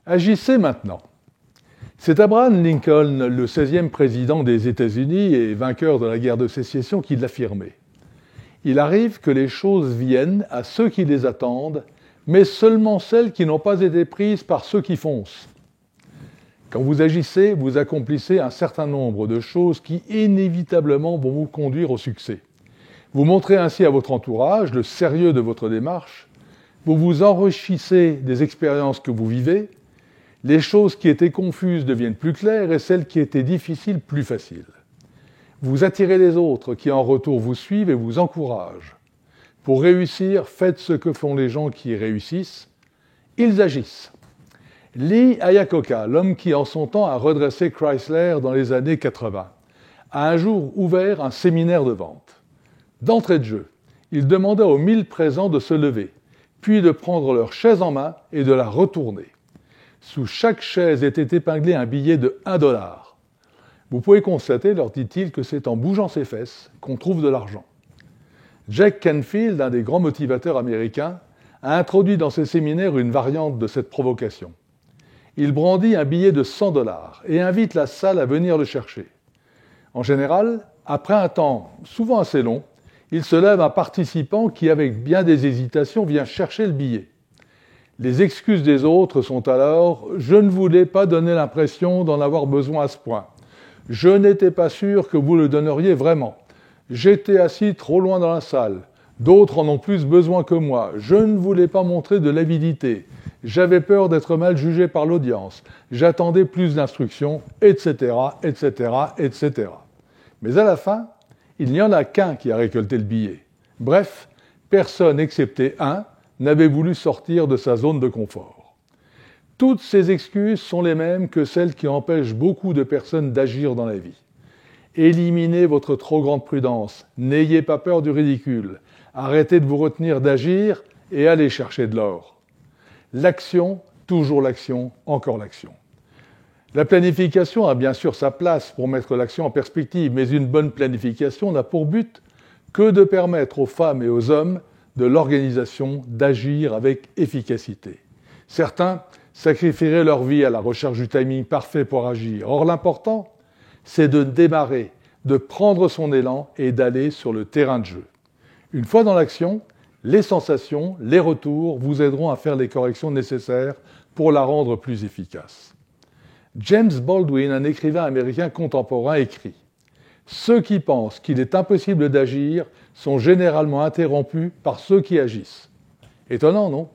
Agissez maintenant. C'est Abraham Lincoln, le 16e président des États-Unis et vainqueur de la guerre de sécession, qui l'affirmait. Il arrive que les choses viennent à ceux qui les attendent, mais seulement celles qui n'ont pas été prises par ceux qui foncent. Quand vous agissez, vous accomplissez un certain nombre de choses qui inévitablement vont vous conduire au succès. Vous montrez ainsi à votre entourage le sérieux de votre démarche, vous vous enrichissez des expériences que vous vivez, les choses qui étaient confuses deviennent plus claires et celles qui étaient difficiles plus faciles. Vous attirez les autres qui en retour vous suivent et vous encouragent. Pour réussir, faites ce que font les gens qui réussissent. Ils agissent. Lee Iacocca, l'homme qui en son temps a redressé Chrysler dans les années 80, a un jour ouvert un séminaire de vente. D'entrée de jeu, il demanda aux 1000 présents de se lever, puis de prendre leur chaise en main et de la retourner. Sous chaque chaise était épinglé un billet de $1. Vous pouvez constater, leur dit-il, que c'est en bougeant ses fesses qu'on trouve de l'argent. Jack Canfield, un des grands motivateurs américains, a introduit dans ses séminaires une variante de cette provocation. Il brandit un billet de $100 et invite la salle à venir le chercher. En général, après un temps souvent assez long, il se lève un participant qui, avec bien des hésitations, vient chercher le billet. Les excuses des autres sont alors « Je ne voulais pas donner l'impression d'en avoir besoin à ce point. Je n'étais pas sûr que vous le donneriez vraiment. J'étais assis trop loin dans la salle. D'autres en ont plus besoin que moi. Je ne voulais pas montrer de l'avidité. J'avais peur d'être mal jugé par l'audience. J'attendais plus d'instructions, etc., etc., etc. » Mais à la fin, il n'y en a qu'un qui a récolté le billet. Bref, personne excepté un n'avait voulu sortir de sa zone de confort. Toutes ces excuses sont les mêmes que celles qui empêchent beaucoup de personnes d'agir dans la vie. Éliminez votre trop grande prudence, n'ayez pas peur du ridicule, arrêtez de vous retenir d'agir et allez chercher de l'or. L'action, toujours l'action, encore l'action. La planification a bien sûr sa place pour mettre l'action en perspective, mais une bonne planification n'a pour but que de permettre aux femmes et aux hommes de l'organisation d'agir avec efficacité. Certains sacrifieraient leur vie à la recherche du timing parfait pour agir. Or, l'important, c'est de démarrer, de prendre son élan et d'aller sur le terrain de jeu. Une fois dans l'action, les sensations, les retours vous aideront à faire les corrections nécessaires pour la rendre plus efficace. James Baldwin, un écrivain américain contemporain, écrit « Ceux qui pensent qu'il est impossible d'agir sont généralement interrompus par ceux qui agissent. » Étonnant, non ?